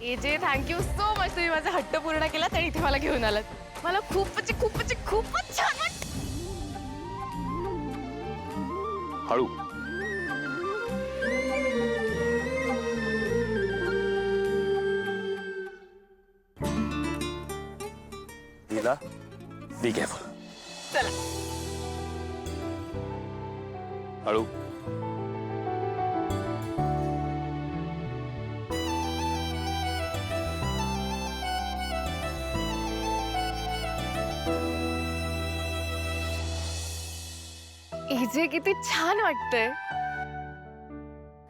AJ thank you so much, तुम्ही माझा हट्ट पूर्ण केलात आणि इथे मला घेऊन आलात. मला खूपच छान वाटतं. हळू. लीला, बी केअरफुल. चला. हळू. एजे किती छान वाटतंय.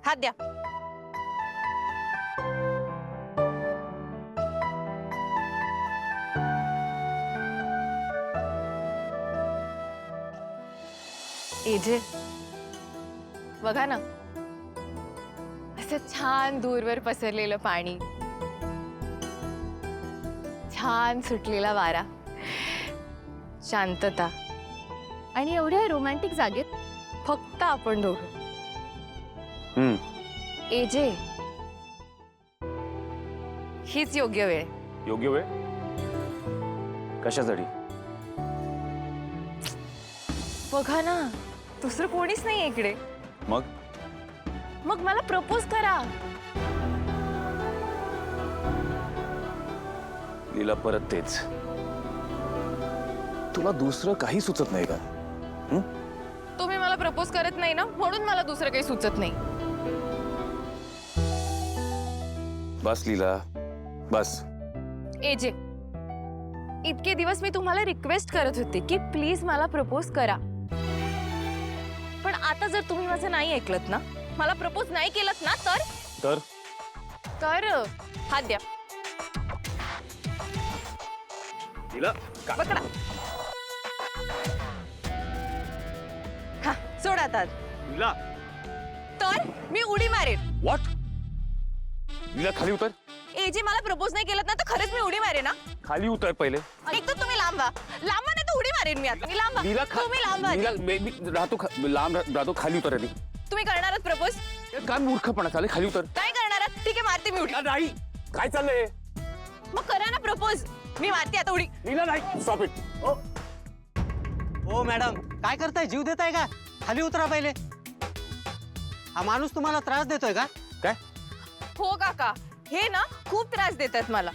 हात द्या. एजे बघा ना, असं छान दूरवर पसरलेलं पाणी, छान सुटलेला वारा, शांतता आणि एवढ्या रोमॅन्टिक जागेत फक्त आपण दोघं. एजे, हीच योग्य वेळ. योग्य वेळ कशासाठी? बघा ना, दुसरं कोणीच नाही इकडे. मग मला प्रपोज करा. लीला, परत तेच. तुला दुसरं काही सुचत नाही का? तुम्ही मला प्रपोज करत नाही ना, म्हणून मला दुसरं काही सुचत नाही. बस लीला, बस. एजे, इतके दिवस मी तुम्हाला रिक्वेस्ट करत होते की प्लीज मला प्रपोज करा, पण आता जर तुम्ही माझं नाही ऐकलत ना, मला प्रपोज नाही केलत ना, तर हात द्या. लीला, पकडा. हा, सोडा आता. लीला. तर मी उडी मारेन. व्हॉट? लीला, खाली उतर. एजे, मला प्रपोज नाही केलत ना, तर खरंच मी उडी मारेन ना. खाली उतर पहिले. एक तर तुम्ही लांब व्हा, नाही तर उडी मारेन मी आता. मी लांब लीला, व्हा. तुम्ही लांब व्हा. लीला, मी लांब राहतो. खाली उतर आधी. तुम्ही करणारच प्रपोज? काय मूर्खपणा चालेल. खाली उतर. काय करणार? ठीक आहे, मारते मी उडी. नाही, काय चाललंय? मग करा ना प्रपोज. मी मारते आता उडी. लीला, नाही. Stop it. ओ मॅडम, काय करताय? जीव देताय का? खाली उतरा पहिले. हा माणूस तुम्हाला त्रास देतोय का? काय? हो काका, हे ना खूप त्रास देतात मला.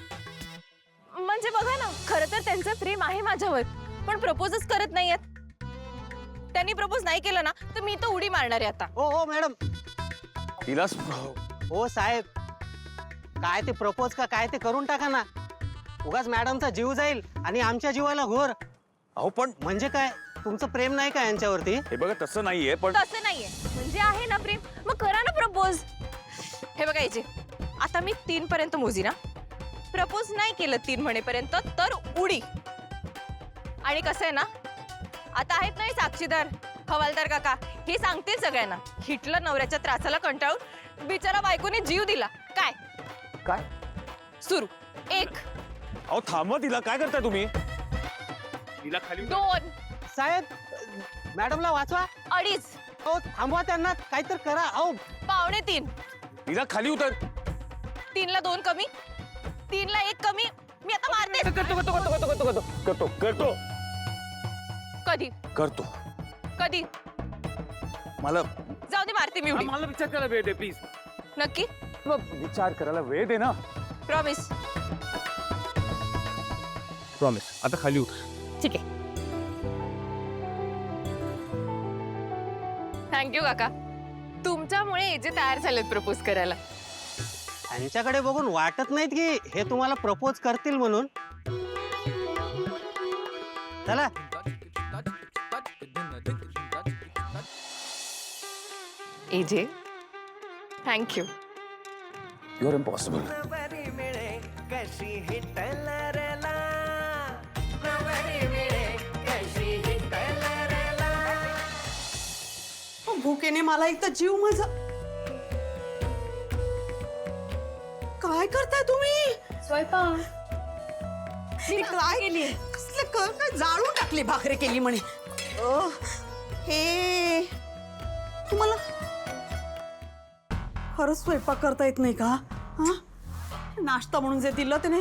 म्हणजे बघा ना, खरं तर त्यांचं प्रेम आहे माझ्यावर, पण प्रपोजच करत नाहीयेत. त्यांनी प्रपोज नाही केलं ना, तर मी तर उडी मारणार आहे आता. ओ मॅडम. लीला, ओ साहेब, काय ते प्रपोज का काय ते करून टाका ना. उगाच मॅडमचा जीव जाईल आणि आमच्या जीवाला घोर. अहो पण म्हणजे काय, तुमचं प्रेम नाही का यांच्यावरती? हे बघा, तसं नाहीये. पण तसं नाहीये. म्हणजे आहे ना प्रेम, मग करा ना प्रपोज. हे बघा याचे, आता मी 3 पर्यंत मोजी ना. प्रपोज नाही केलं 3 म्हणेपर्यंत तर उडी. आणि कसं आहे ना, आता आहेत नाही साक्षीदार, हवालदार काका, हे सांगतील सगळ्यांना. हिटलर नवऱ्याच्या त्रासाला कंटाळून बिचारा बायकोने जीव दिला. काय काय? सुरू 1 अहो थांबवा. तिला काय करताय तुम्ही? तिला खाली 2 साहेब, मॅडमला वाचवा. 2.5 ओ थांबवा त्यांना, काहीतरी करा. अहो 2.75 तिला खाली उतर. 3ला 2 कमी, 3ला 1 कमी. मी आता मारते. करतो. कधी कधी मला जाऊ दे, मारते मी उडी. मला विचार करायला वेळ दे प्लीज. नक्की? विचार करायला वेळ दे ना. प्रॉमिस? प्रॉमिस. आता खाली उतर. ठीक आहे. थँक्यू काका, तुमच्यामुळे एजे तयार झालेत प्रपोज करायला. यांच्याकडे बघून वाटत नाहीत की हे तुम्हाला प्रपोज करतील म्हणून. चला. AJ, thank you. You are impossible. भूकेने मला इथं जीव माझा. काय करताय तुम्ही? स्वयंपाक. काय केली? कसलं काय जाळून टाकली, भाकरी केली म्हणे. खरंच स्वयंपाक करता येत नाही का? हा, नाश्ता म्हणून जे दिलं त्याने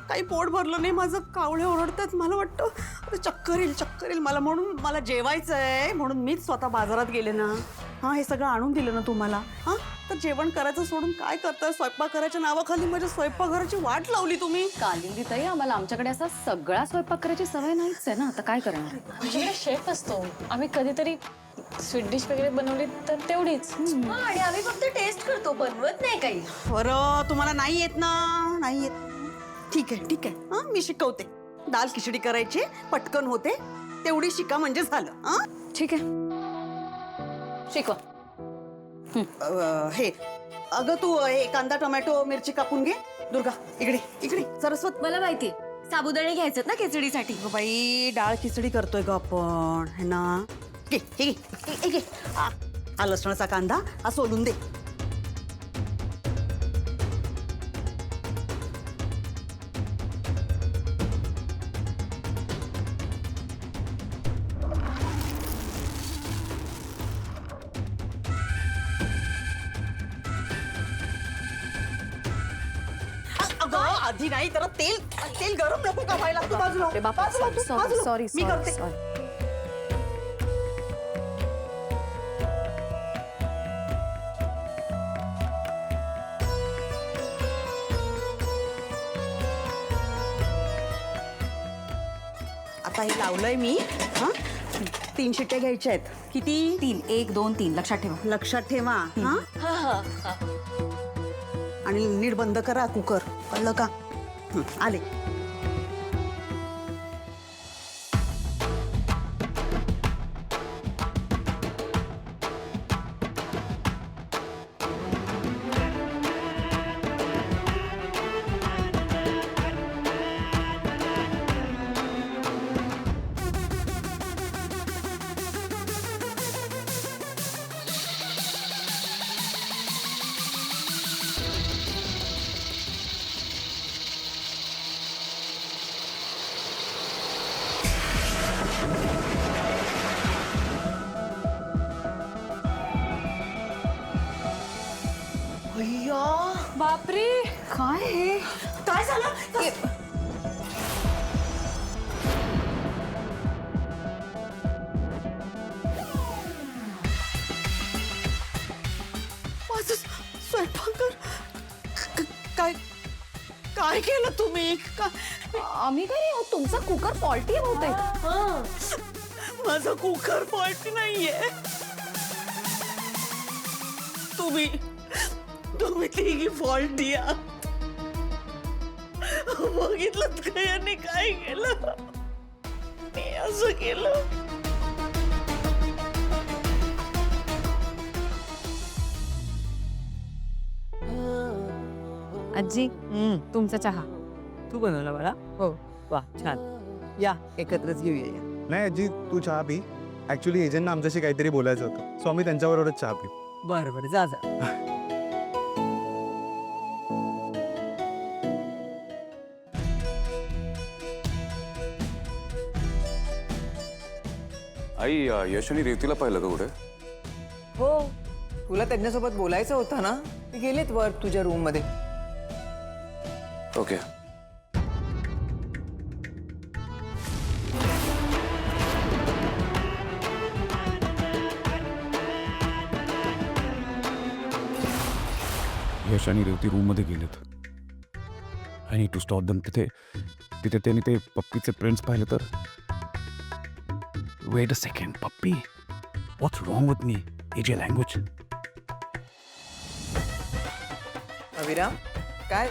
काही पोट भरलं नाही माझं. कावळे ओरडतात, मला वाटतं आता चक्कर येईल मला. म्हणून मला जेवायचं आहे म्हणून मीच स्वतः बाजारात गेले ना. हा, हे सगळं आणून दिलं ना तुम्हाला. हा, तर जेवण करायचं सोडून काय करताय? स्वयंपाक करायच्या नावाखाली माझ्या स्वयंपाकघराची वाट लावली तुम्ही. कालिंदी ताई, आम्हाला आमच्याकडे असा सगळा स्वयंपाक करायची सवय नाहीच आहे ना. आता काय करणार? आमच्याकडे शेफ असतो. आम्ही कधीतरी स्वीट डिश वगैरे बनवली तर तेवढीच. आणि आम्ही फक्त टेस्ट करतो, बनवत नाही काही. बरं, तुम्हाला नाही येत ना? नाही येत. ठीक आहे. हा, मी शिकवते. दाल खिचडी करायची, पटकन होते. तेवढी शिका म्हणजे झालं. हा, ठीक आहे, शिकवा. हे अगं तू हे कांदा टोमॅटो मिरची कापून घे. दुर्गा इकडे सरस्वत. मला माहिती, साबुदाणे घ्यायचे ना खिचडीसाठी. अगं बाई, डाळ खिचडी करतोय ग आपण, है ना? घे. हा लसणाचा कांदा हा सोलून दे. अगं आधी नाही तर तेल गरम नको का व्हायला? तू बाजूला हो. बाजूला हो, तू, बाजूला. सॉरी मी करते. आता हे लावलंय मी. हा, 3 शिट्ट्या घ्यायच्या आहेत. किती? 3, 1, 2, 3 लक्षात ठेवा. लक्षात ठेवा. हा, आणि नीट बंद करा कुकर, कळलं का? आले. अय्या, बापरे, काय हे? काय झालं? माझं स्वयंपाकघर काय केलं तुम्ही? आम्ही काय नाही, तुमचा कुकर फॉल्टी आहे बहुतेक. माझा कुकर फॉल्टी नाहीये. तुम्ही तिघी फॉल्टी या. बघितलं का याने काय केलं? मी असं केलं. आजी तुमचा चहा. तू बनवला मला? हो. वा, छान. या एकत्रच घेऊया या. नाही आजी, तू चहा पी. ऍक्च्युली एजंटना आमच्याशी काहीतरी बोलायचं होतं, सो आम्ही त्यांच्याबरोबरच चहा पी. बरं जा. आई, यश आणि रेवतीला पाहिलं का कुठे? हो, तुला त्यांच्यासोबत बोलायचं होतं ना, ते गेलेत वर तुझ्या रूम मध्ये. ओके. यश आणि रेवती रूम मध्ये गेलेत. आय नीड टू स्टॉप दम. तिथे त्यांनी ते पप्पीचे फ्रेंड्स पाहिले तर. Weight a second, puppy, what's wrong with me? Is your language? Aviram, काय?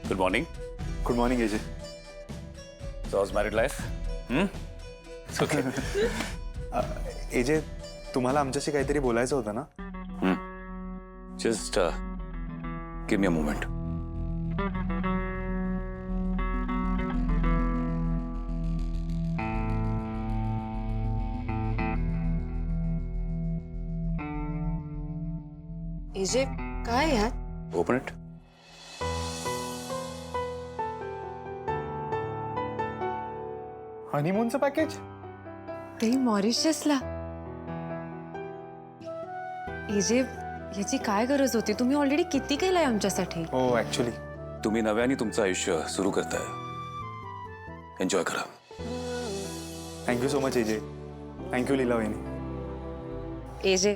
Good morning. Good morning AJ. So how's married life? Okay. AJ, तुम्हाला आमच्याशी काहीतरी बोलायचं होतं ना? Just give me a moment. AJ काय यात? Open it. हनीमूनचं पॅकेज? ते मॉरिशसला. एजे, याची काय गरज होती? तुम्ही ऑलरेडी किती केलंय आमच्यासाठी. हो ऍक्च्युली तुम्ही नव्याने तुमचं आयुष्य सुरू करताय. एन्जॉय करा. Thank you so much AJ. Thank you Leela वहिनी. एजे,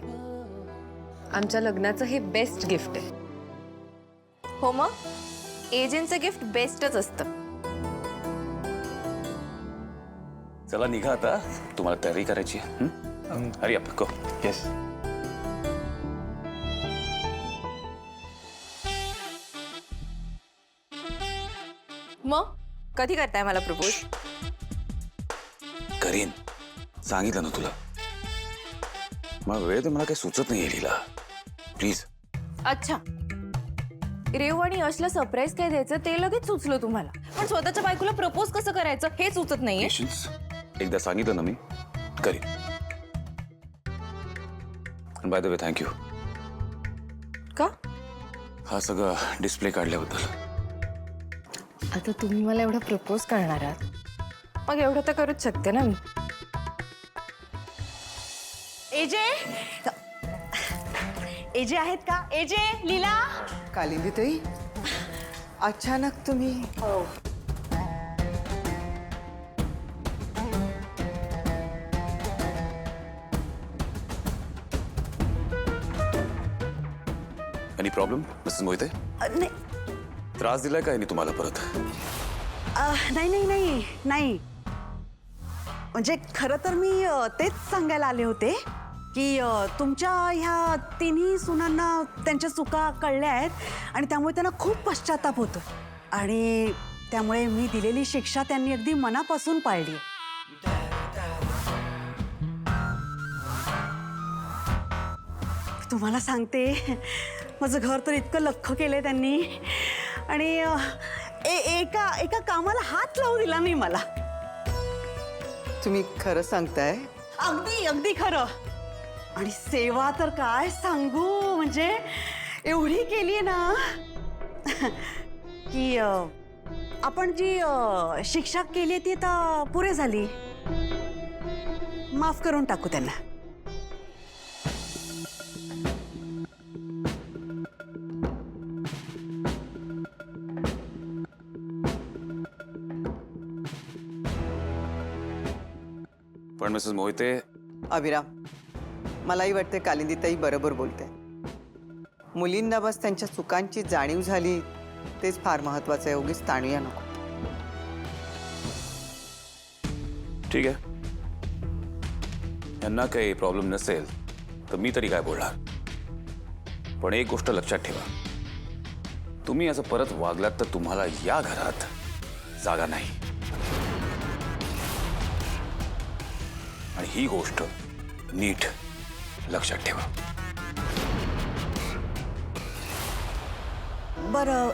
आमच्या लग्नाचं हे बेस्ट गिफ्ट आहे. हो मग एजंटचं गिफ्ट बेस्टच असतं. चला निघा आता, तुम्हाला तयारी करायची. Hurry up go. येस. मग कधी करताय मला प्रपोज? करीन, सांगितलं ना तुला. मला वेळ तर मला काही सुचत नाही लीला. प्लीज. अच्छा, रेव आणि यशला सरप्राईज काय द्यायचं ते लगेच सुचलं तुम्हाला, पण स्वतःच्या बायकोला प्रपोज कसं करायचं हे सुचत नाहीये. पेशन्स. एकदा सांगितलं ना मी, करीन. By the way thank you. का? हा सगळा डिस्प्ले काढल्याबद्दल. आता तुम्ही मला एवढं प्रपोज करणार आहात, मग एवढं तर करूच शकते ना मी. एजे, एजे आहेत का? एजे, लीला. कालिंदी ताई, अचानक तुम्ही. Any problem Mrs Mohite? नाही त्रास दिलाय का यांनी तुम्हाला परत? नाही नाही नाही नाही, म्हणजे खरं तर मी तेच सांगायला आले होते की तुमच्या ह्या तिन्ही सुनांना त्यांच्या चुका कळल्या आहेत आणि त्यामुळे त्यांना खूप पश्चाताप होतो आणि त्यामुळे मी दिलेली शिक्षा त्यांनी अगदी मनापासून पाळली. तुम्हाला सांगते, माझं घर तर इतकं लख्ख केलंय त्यांनी आणि एका एका कामाला हात लावू दिला नाही मला. तुम्ही खरं सांगताय? अगदी अगदी खरं. आणि सेवा तर काय सांगू, म्हणजे एवढी केली ना की आपण जी शिक्षा केली ती आता पुरे झाली. माफ करून टाकू त्यांना. पण मिसेस मोहिते, अभिराम, मलाही वाटते कालिंदीताई बरोबर बोलते. मुलींना बस त्यांच्या चुकांची जाणीव झाली तेच फार महत्वाचं आहे. उगीच ताणूया नको. ठीक आहे. यांना काही प्रॉब्लेम नसेल तर मी तरी काय बोलणार. पण एक गोष्ट लक्षात ठेवा, तुम्ही असं परत वागलात तर तुम्हाला या घरात जागा नाही. आणि ही गोष्ट नीट लक्षात ठेवा. बरं,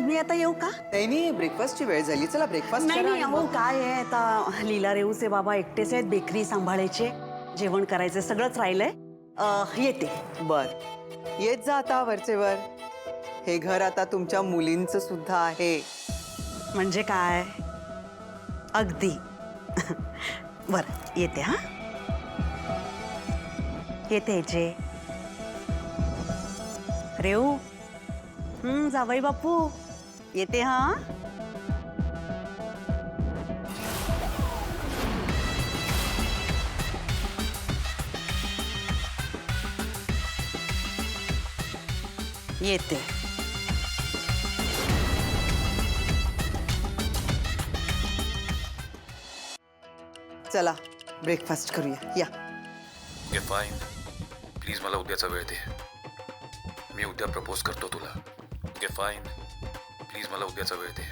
मी आता येऊ का? त्यांनी ब्रेकफास्टची वेळ झाली. चला ब्रेकफास्ट नाही नाही, अहो काय आहे, आता लीला रेऊचे बाबा एकटेच आहेत, बेकरी सांभाळायचे, जेवण करायचं, सगळंच राहिलंय. येते. बर, येत जा आता वरचेवर. हे घर आता तुमच्या मुलींचं सुद्धा आहे. म्हणजे काय? अगदी. बरं, येते. हा, येते जे. रेऊ, जावई बापू, येते. हा, येते. चला ब्रेकफास्ट करूया. या. Okay fine. प्लीज मला उद्याचा वेळ दे. मी उद्या प्रपोज करतो तुला. Okay fine. प्लीज मला उद्याचा वेळ दे.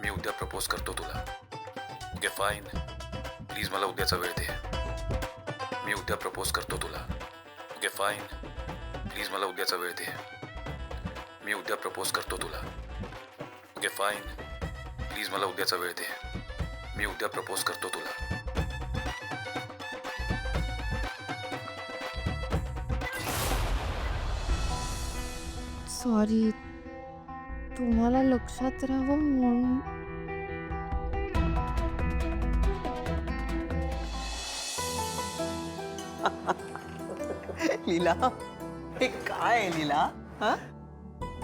मी उद्या प्रपोज करतो तुला. Okay fine. प्लीज मला उद्याचा वेळ दे. मी उद्या प्रपोज करतो तुला. Okay fine. प्लीज मला उद्याचा वेळ दे. मी उद्या प्रपोज करतो तुला. Okay fine. प्लीज मला उद्याचा वेळ दे. मी उद्या प्रपोज करतो तुला. सॉरी, तुम्हाला लक्षात राहावं म्हणून. लीला हे काय आहे लीला? हा?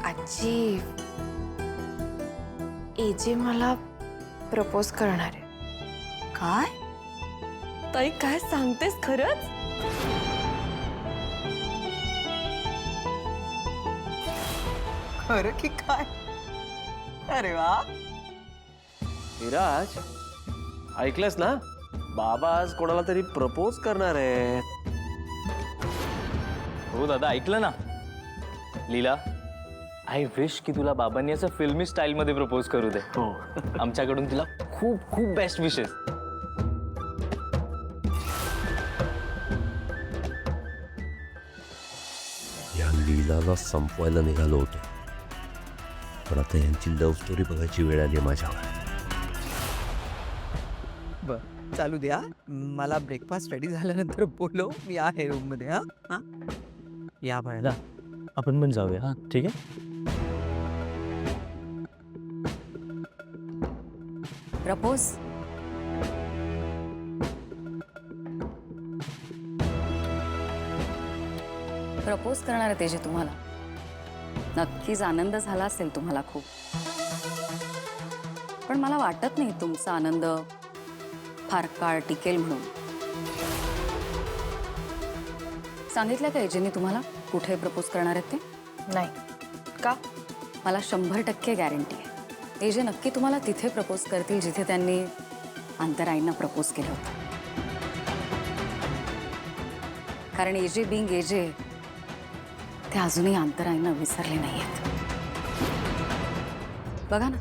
आजी, एजे मला प्रपोज करणार आहे. काय? ताई काय सांगतेस खरंच? खरं की काय? अरे वा. विराज, ऐकलंस ना? बाबा आज कोणाला तरी प्रपोज करणार आहेत. हो दादा, ऐकलं ना? लीला, आय विश की तुला बाबांनी असं फिल्मी स्टाईलमध्ये प्रपोज करू दे. हो, आमच्याकडून तुला खूप खूप बेस्ट विशेस. या लीलाला संपवायला निघालो होतो, पण आता यांची लव्ह स्टोरी बघायची वेळ आली माझ्यावर. बर चालू द्या. मला ब्रेकफास्ट रेडी झाल्यानंतर बोलव. मी आहे रूम मध्ये. हा हा या बाळा. आपण पण जाऊया. हा ठीक आहे. प्रपोज प्रपोज करणार आहे तेजे तुम्हाला. नक्कीच आनंद झाला असेल तुम्हाला खूप, पण मला वाटत नाही तुमचा आनंद फार काळ टिकेल म्हणून. सांगितलं का एजेंनी तुम्हाला कुठे प्रपोज करणार आहेत ते? नाही. का? मला 100% गॅरंटी आहे. एजे नक्की तुम्हाला तिथे प्रपोज करतील जिथे त्यांनी अंतराईंना प्रपोज केलं होतं. कारण एजे बिंग एजे ते अजूनही अंतराईंना विसरले नाही आहेत. बघा ना,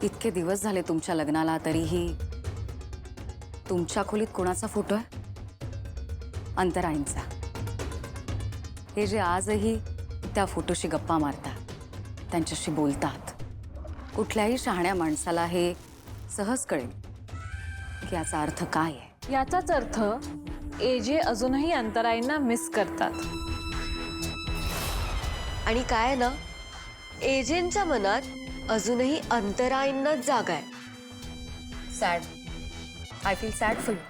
इतके दिवस झाले तुमच्या लग्नाला, तरीही तुमच्या खोलीत कोणाचा फोटो आहे? अंतराईंचा. हे जे आजही त्या फोटोशी गप्पा मारतात, त्यांच्याशी बोलतात. कुठल्याही शहाण्या माणसाला हे सहज कळेल की याचा अर्थ काय आहे. याचाच अर्थ एजे अजूनही अंतराईंना मिस करतात. आणि काय ना, एजेंच्या मनात अजूनही अंतराईंनाच जागा आहे. Sad. I feel sad for you.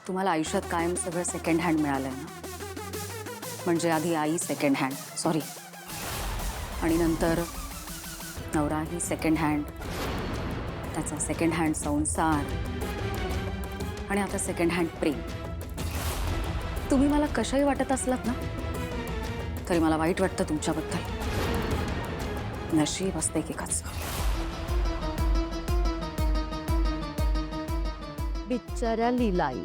तुम्हाला आयुष्यात कायम सगळं सेकंड हँड मिळालंय ना. म्हणजे आधी आई सेकंड हँड, सॉरी, आणि नंतर नवराही सेकंड हँड, त्याचा सेकंड हँड संसार, आणि आता सेकंड हँड प्रेम. तुम्ही मला कशाही वाटत असलात ना, तरी मला वाईट वाटतं तुमच्याबद्दल. नशीब असते एकेकाचं. बिचाऱ्या लीलाई.